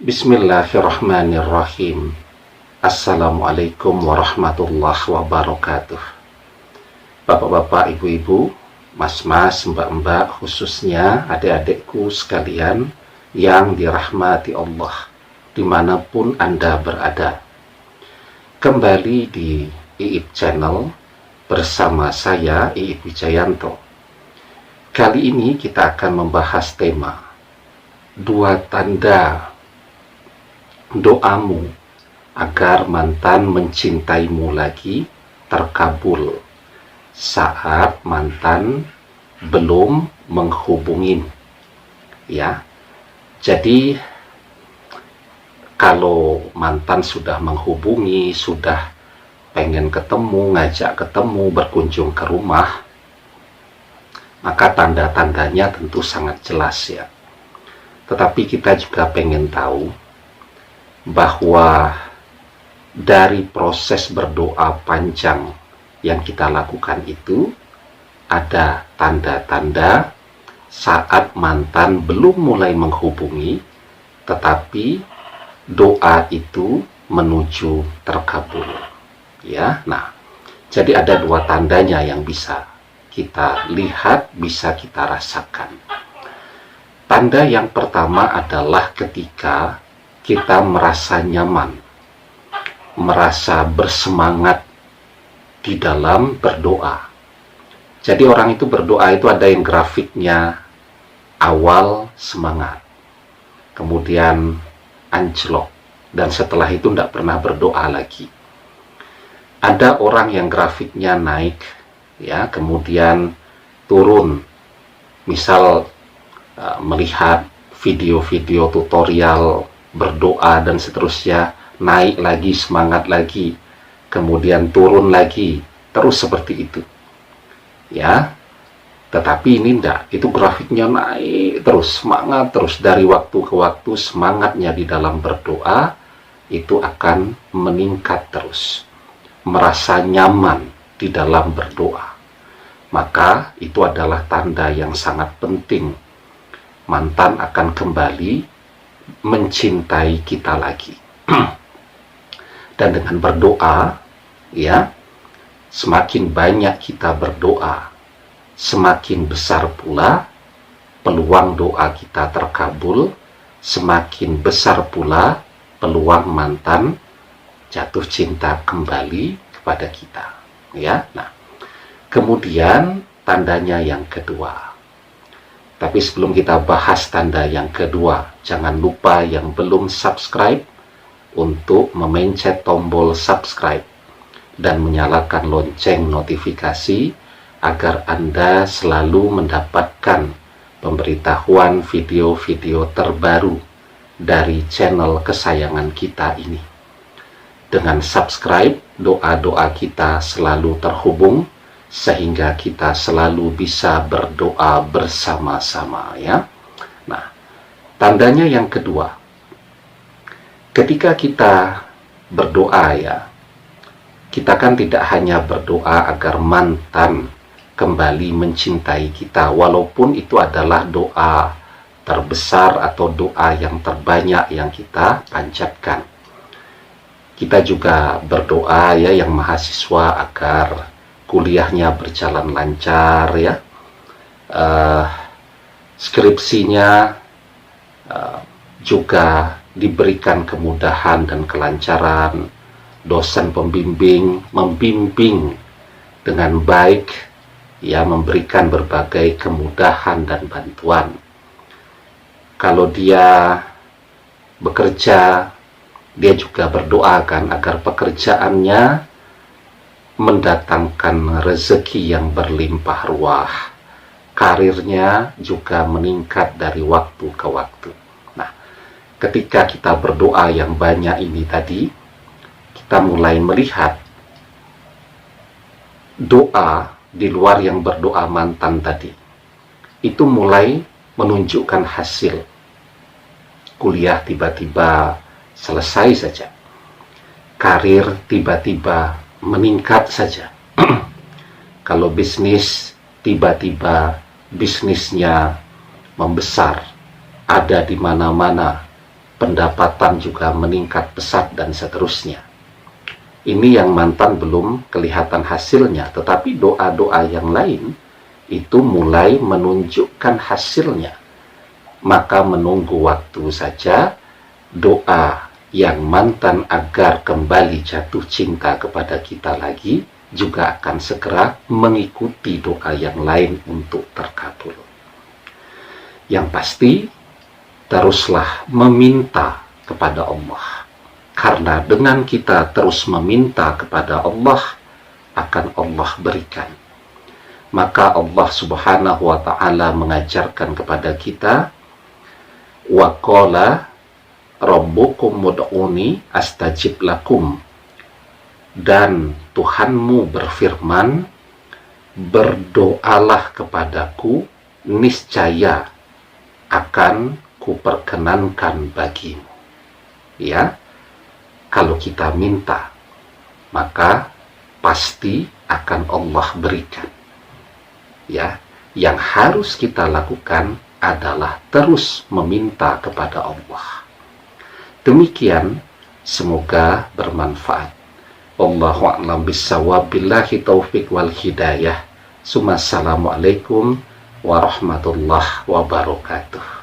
Bismillahirrahmanirrahim. Assalamualaikum warahmatullahi wabarakatuh. Bapak-bapak, ibu-ibu, mas-mas, mbak-mbak, khususnya adik-adikku sekalian yang dirahmati Allah dimanapun Anda berada. Kembali di IIP Channel bersama saya, IIP Wijayanto. Kali ini kita akan membahas tema 2 tanda doamu agar mantan mencintaimu lagi terkabul saat mantan belum menghubungin. Ya, jadi kalau mantan sudah menghubungi, sudah pengen ketemu, ngajak ketemu, berkunjung ke rumah, maka tanda-tandanya tentu sangat jelas ya. Tetapi kita juga pengen tahu bahwa dari proses berdoa panjang yang kita lakukan itu ada tanda-tanda saat mantan belum mulai menghubungi, tetapi doa itu menuju terkabul. Ya, nah, jadi ada 2 tandanya yang bisa kita lihat, bisa kita rasakan. Tanda yang pertama adalah ketika kita merasa nyaman, merasa bersemangat di dalam berdoa. Jadi orang itu berdoa itu ada yang grafiknya awal semangat, kemudian anjlok, dan setelah itu tidak pernah berdoa lagi. Ada orang yang grafiknya naik, ya, kemudian turun, misal melihat video-video tutorial berdoa dan seterusnya, naik lagi, semangat lagi, kemudian turun lagi, terus seperti itu ya. Tetapi ini enggak, itu grafiknya naik terus, semangat terus, dari waktu ke waktu semangatnya di dalam berdoa itu akan meningkat terus, merasa nyaman di dalam berdoa. Maka itu adalah tanda yang sangat penting, mantan akan kembali mencintai kita lagi. Dan dengan berdoa, ya, semakin banyak kita berdoa, semakin besar pula peluang doa kita terkabul, semakin besar pula peluang mantan jatuh cinta kembali kepada kita. Ya, nah, kemudian tandanya yang kedua. Tapi sebelum kita bahas tanda yang kedua, jangan lupa yang belum subscribe untuk memencet tombol subscribe dan menyalakan lonceng notifikasi agar Anda selalu mendapatkan pemberitahuan video-video terbaru dari channel kesayangan kita ini. Dengan subscribe, doa-doa kita selalu terhubung, sehingga kita selalu bisa berdoa bersama-sama ya. Nah, tandanya yang kedua, ketika kita berdoa ya, kita kan tidak hanya berdoa agar mantan kembali mencintai kita, walaupun itu adalah doa terbesar atau doa yang terbanyak yang kita panjatkan. Kita juga berdoa ya, yang mahasiswa agar kuliahnya berjalan lancar ya, skripsinya juga diberikan kemudahan dan kelancaran, dosen pembimbing membimbing dengan baik ya, memberikan berbagai kemudahan dan bantuan. Kalau dia bekerja, dia juga berdoakan agar pekerjaannya mendatangkan rezeki yang berlimpah ruah, karirnya juga meningkat dari waktu ke waktu. Nah, ketika kita berdoa yang banyak ini tadi, kita mulai melihat doa di luar yang berdoa mantan tadi, itu mulai menunjukkan hasil. Kuliah tiba-tiba selesai saja, karir tiba-tiba meningkat saja. Kalau bisnis, tiba-tiba bisnisnya membesar, ada di mana-mana, pendapatan juga meningkat pesat, dan seterusnya. Ini yang mantan belum kelihatan hasilnya, tetapi doa-doa yang lain itu mulai menunjukkan hasilnya. Maka menunggu waktu saja, doa yang mantan agar kembali jatuh cinta kepada kita lagi juga akan segera mengikuti doa yang lain untuk terkabul. Yang pasti, teruslah meminta kepada Allah. Karena dengan kita terus meminta kepada Allah, akan Allah berikan. Maka Allah Subhanahu wa ta'ala mengajarkan kepada kita, wa qala rabbukum ud'uni astajib lakum. Dan Tuhanmu berfirman, berdoalah kepadaku, niscaya akan kuperkenankan bagimu. Ya, kalau kita minta, maka pasti akan Allah berikan. Ya, yang harus kita lakukan adalah terus meminta kepada Allah. Demikian, semoga bermanfaat. Wallahu a'lam bissawab, billahi taufik wal hidayah. Assalamualaikum warahmatullahi wabarakatuh.